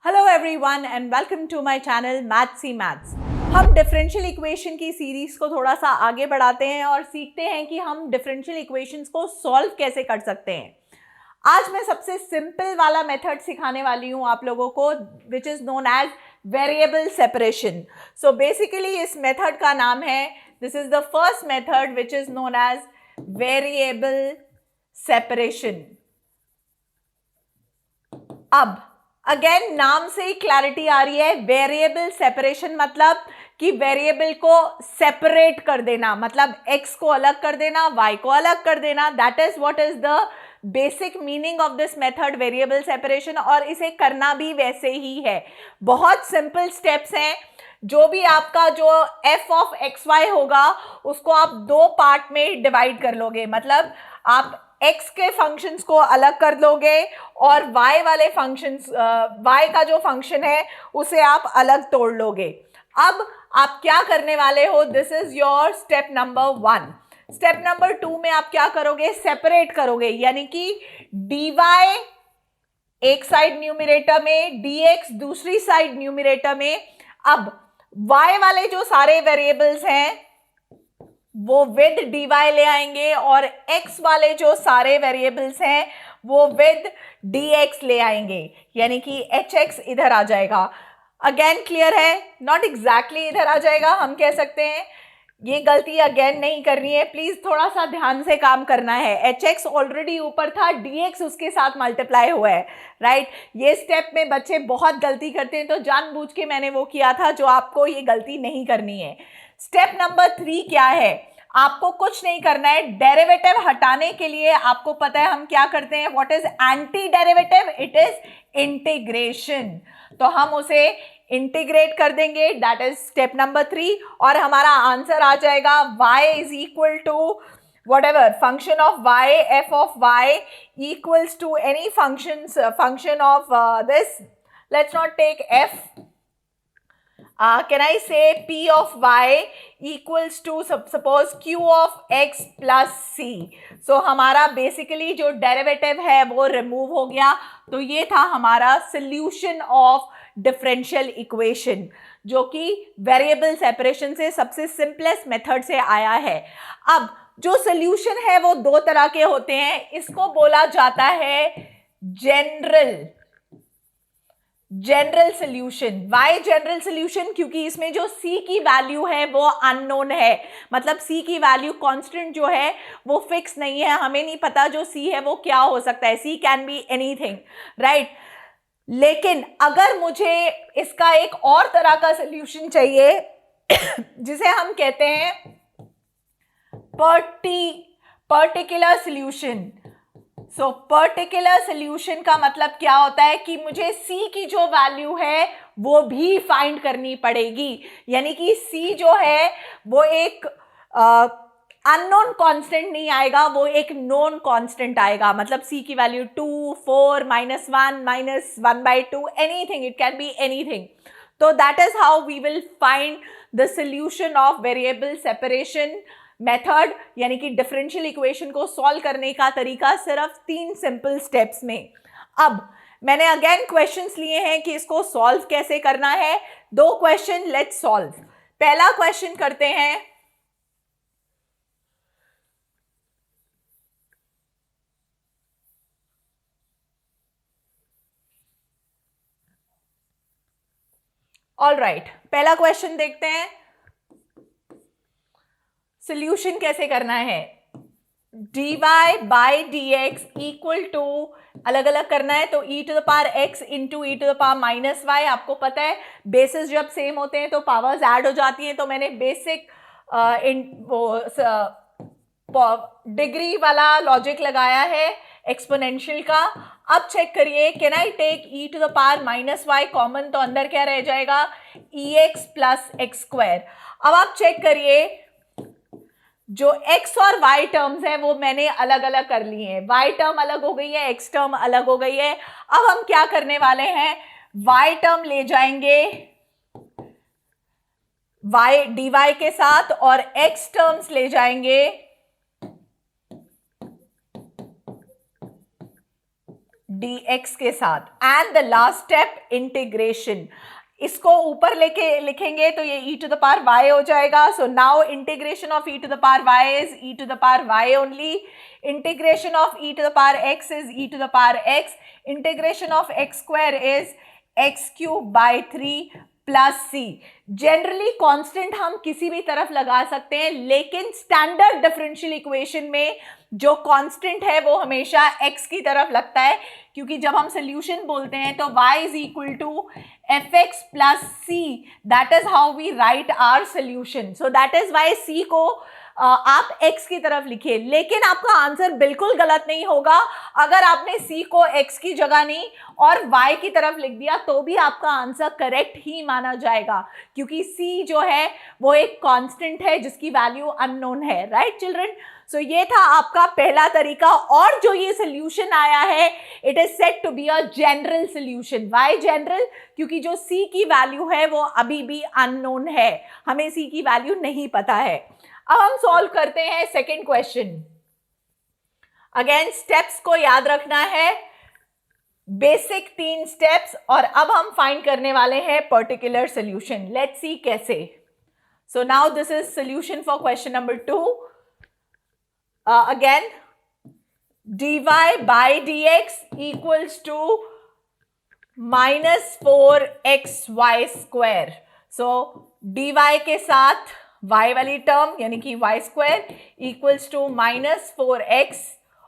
Hello everyone and welcome to my channel maths ही maths. हम differential equation की series को थोड़ा सा आगे बढ़ाते हैं और सीखते हैं कि हम डिफरेंशियल इक्वेशंस को सॉल्व कैसे कर सकते हैं। आज मैं सबसे सिंपल वाला मेथड सिखाने वाली हूं आप लोगों को, which is known as variable separation. So basically इस मेथड का नाम है, this is the first method which is known as variable separation. अब अगेन नाम से ही क्लैरिटी आ रही है। वेरिएबल सेपरेशन मतलब कि वेरिएबल को सेपरेट कर देना, मतलब x को अलग कर देना, y को अलग कर देना। That is what is the basic meaning of this method variable separation. और इसे करना भी वैसे ही है, बहुत सिंपल स्टेप्स हैं। जो भी आपका जो f ऑफ xy होगा उसको आप दो पार्ट में डिवाइड कर लोगे, मतलब आप x के फंक्शंस को अलग कर लोगे और y वाले फंक्शंस, y का जो फंक्शन है उसे आप अलग तोड़ लोगे। अब आप क्या करने वाले हो, this is your step number 1। Step number 2 में आप क्या करोगे, सेपरेट करोगे, यानी कि dy एक साइड न्यूमरेटर में, dx दूसरी साइड न्यूमरेटर में। अब y वाले जो सारे वेरिएबल्स हैं वो विद dy ले आएंगे और x वाले जो सारे वेरिएबल्स हैं वो विद dx ले आएंगे, यानी कि hx इधर आ जाएगा। अगेन क्लियर है, नॉट एग्जैक्टली इधर आ जाएगा, हम कह सकते हैं। ये गलती अगेन नहीं करनी है, प्लीज थोड़ा सा ध्यान से काम करना है। hx ऑलरेडी ऊपर था, dx उसके साथ मल्टीप्लाई हुआ है, राइट। ये स्टेप में बच्चे बहुत गलती करते हैं, तो जानबूझ के मैंने वो किया था, जो आपको ये गलती नहीं करनी है। स्टेप नंबर 3 क्या है, आपको कुछ नहीं करना है। डेरिवेटिव हटाने के लिए आपको पता है हम क्या करते हैं, what is anti derivative, it is integration. तो हम उसे इंटीग्रेट कर देंगे, दैट इज स्टेप नंबर 3, और हमारा आंसर आ जाएगा y is equal to whatever function of y, f of y equals to any function of this. Let's not take f. Can I say p of y equals to suppose q of x plus c. So हमारा basically जो derivative है वो remove हो गया। तो ये था हमारा सोल्यूशन ऑफ डिफरेंशियल इक्वेशन, जो कि वेरिएबल सेपरेशन से सबसे सिंपलेस्ट मेथड से आया है। अब जो सोल्यूशन है वो दो तरह के होते हैं, इसको बोला जाता है general solution. Y general solution, क्योंकि इसमें जो c की वैल्यू है वो अननोन है, मतलब c की वैल्यू कांस्टेंट जो है वो फिक्स नहीं है, हमें नहीं पता जो c है वो क्या हो सकता है, c can be anything, right. लेकिन अगर मुझे इसका एक और तरह का सोल्यूशन चाहिए जिसे हम कहते हैं particular solution. So particular solution का मतलब क्या होता है कि मुझे c की जो वैल्यू है वो भी फाइंड करनी पड़ेगी, यानी कि c जो है वो एक अननोन कांस्टेंट नहीं आएगा, वो एक नोन कांस्टेंट आएगा। मतलब c की value 2, 4, -1, -1/2, anything, it can be anything. तो that is how we will find the solution of variable separation method, यानी कि डिफरेंशियल इक्वेशन को सॉल्व करने का तरीका सिर्फ 3 सिंपल स्टेप्स में। अब मैंने अगेन क्वेश्चंस लिए हैं कि इसको सॉल्व कैसे करना है। 2 क्वेश्चन, लेट्स सॉल्व। पहला क्वेश्चन करते हैं, ऑलराइट, पहला क्वेश्चन देखते हैं सोल्यूशन कैसे करना है। dy by dx equal to, अलग अलग करना है तो e to the power x into e to the power minus y। आपको पता है बेसिस जब सेम होते हैं तो पावर्स ऐड हो जाती हैं, तो मैंने बेसिक डिग्री वाला लॉजिक लगाया है एक्सपोनेंशियल का। अब चेक करिए, can I take e to the power minus y common, तो अंदर क्या रह जाएगा, ex प्लस एक्स स्क्वायर। अब आप चेक करिए, जो x और y टर्म्स हैं वो मैंने अलग अलग कर लिए हैं, y टर्म अलग हो गई है, x टर्म अलग हो गई है। अब हम क्या करने वाले हैं, y टर्म ले जाएंगे y dy के साथ और x टर्म्स ले जाएंगे dx के साथ, and the last step integration. इसको ऊपर लेके लिखेंगे तो ये e to the power y हो जाएगा। So now integration of e to the power y is e to the power y only, integration of e to the power x is e to the power x, integration of x square is x cube by 3 plus C. Generally constant हम किसी भी तरफ लगा सकते हैं, लेकिन standard differential equation में जो कांस्टेंट है वो हमेशा x की तरफ लगता है, क्योंकि जब हम सोल्यूशन बोलते हैं तो y is equal to F X plus C, that is how we write our solution. So that is y c को आप x की तरफ लिखिए, लेकिन आपका आंसर बिल्कुल गलत नहीं होगा। अगर आपने c को x की जगह नहीं और y की तरफ लिख दिया तो भी आपका आंसर करेक्ट ही माना जाएगा, क्योंकि c जो है वो एक कांस्टेंट है जिसकी वैल्यू अननोन है, राइट चिल्ड्रन। सो ये था आपका पहला तरीका, और जो ये सोल्यूशन आया है it is said to be a general solution. Why general? क्योंकि जो c की वैल्यू है वो अभी भी अननोन है, हमें c की वैल्यू नहीं पता है। अब हम सॉल्व करते हैं सेकेंड क्वेश्चन। अगेन स्टेप्स को याद रखना है, बेसिक 3 स्टेप्स, और अब हम फाइंड करने वाले हैं पर्टिकुलर सोल्यूशन। लेट्स सी कैसे। So now this is solution for question number 2। Again dy by dx equals to -4xy square. So dy के साथ y वाली टर्म यानी कि y square equals to -4x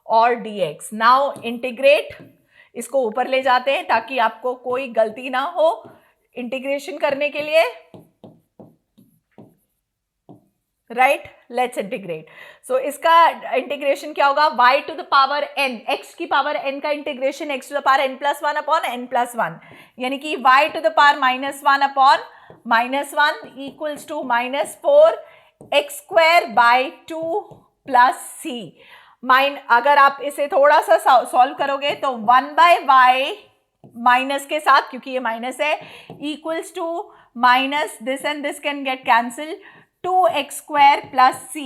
और dx। नाउ इंटीग्रेट, इसको ऊपर ले जाते हैं ताकि आपको कोई गलती ना हो इंटीग्रेशन करने के लिए, राइट। Let's integrate. सो इसका इंटीग्रेशन क्या होगा? y to the power n, x की पावर n का integration x to the power n plus 1 upon n plus 1, यानी कि y to the power -1 upon -1 equals to -4x square by 2 plus c। अगर आप इसे थोड़ा सा सॉल्व करोगे तो 1 बाय y माइनस के साथ, क्योंकि ये माइनस है, equals to minus this and this can get cancel 2x square plus c।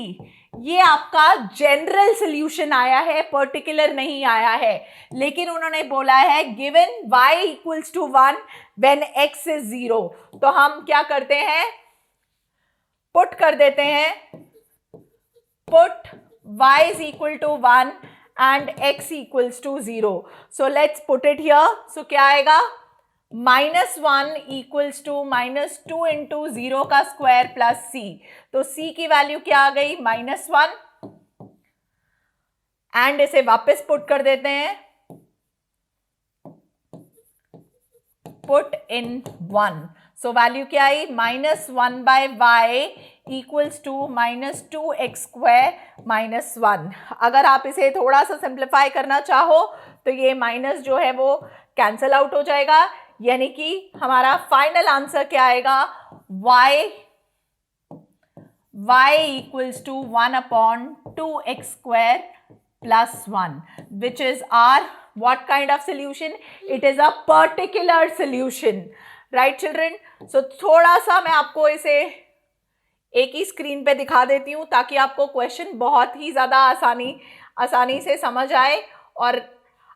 ये आपका जनरल सोल्यूशन आया है, पर्टिकुलर नहीं आया है, लेकिन उन्होंने बोला है given y equals to 1 when x is 0। तो हम क्या करते हैं? पुट कर देते हैं, put y is equal to 1 and x equals to 0। So let's put it here. So क्या आएगा? -1 इक्वल्स टू -2 इंटू 0 का स्क्वायर प्लस c। तो c की वैल्यू क्या आ गई? -1, एंड इसे वापस पुट कर देते हैं, पुट इन 1। सो वैल्यू क्या आई? -1 by y equals to -2x square -1। अगर आप इसे थोड़ा सा सिंप्लीफाई करना चाहो तो ये माइनस जो है वो कैंसल आउट हो जाएगा, यानी कि हमारा फाइनल आंसर क्या आएगा? y equals to 1 upon 2x square plus 1, which is are what kind of solution? It is a particular solution, right children? So थोड़ा सा मैं आपको इसे एक ही स्क्रीन पे दिखा देती हूँ ताकि आपको क्वेश्चन बहुत ही ज़्यादा आसानी से समझ आए और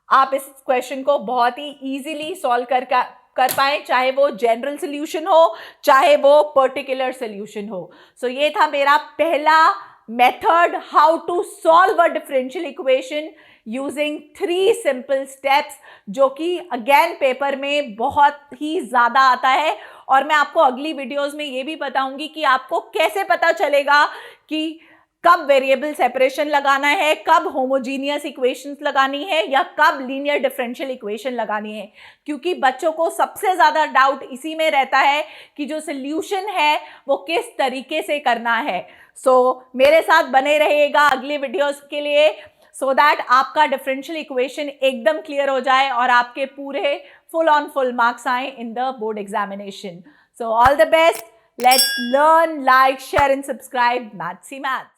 आप इस क्वेश्चन को बहुत ही इजीली सॉल्व कर पाएँ, चाहे वो जनरल सोल्यूशन हो चाहे वो पर्टिकुलर सोल्यूशन हो। सो ये था मेरा पहला method, how to solve a differential equation using 3 simple steps, जो कि अगेन पेपर में बहुत ही ज़्यादा आता है। और मैं आपको अगली वीडियोस में ये भी बताऊंगी कि आपको कैसे पता चलेगा कि कब वेरिएबल सेपरेशन लगाना है, कब होमोजीनियस इक्वेशंस लगानी है या कब लीनियर डिफरेंशियल इक्वेशन लगानी है, क्योंकि बच्चों को सबसे ज़्यादा डाउट इसी में रहता है कि जो सोल्यूशन है वो किस तरीके से करना है। सो मेरे साथ बने रहिएगा अगली वीडियोस के लिए, सो दैट आपका डिफरेंशियल इक्वेशन एकदम क्लियर हो जाए और आपके पूरे फुल मार्क्स आए in the board examination. So all the best, let's learn, like, share and subscribe maths ही मैथ्स।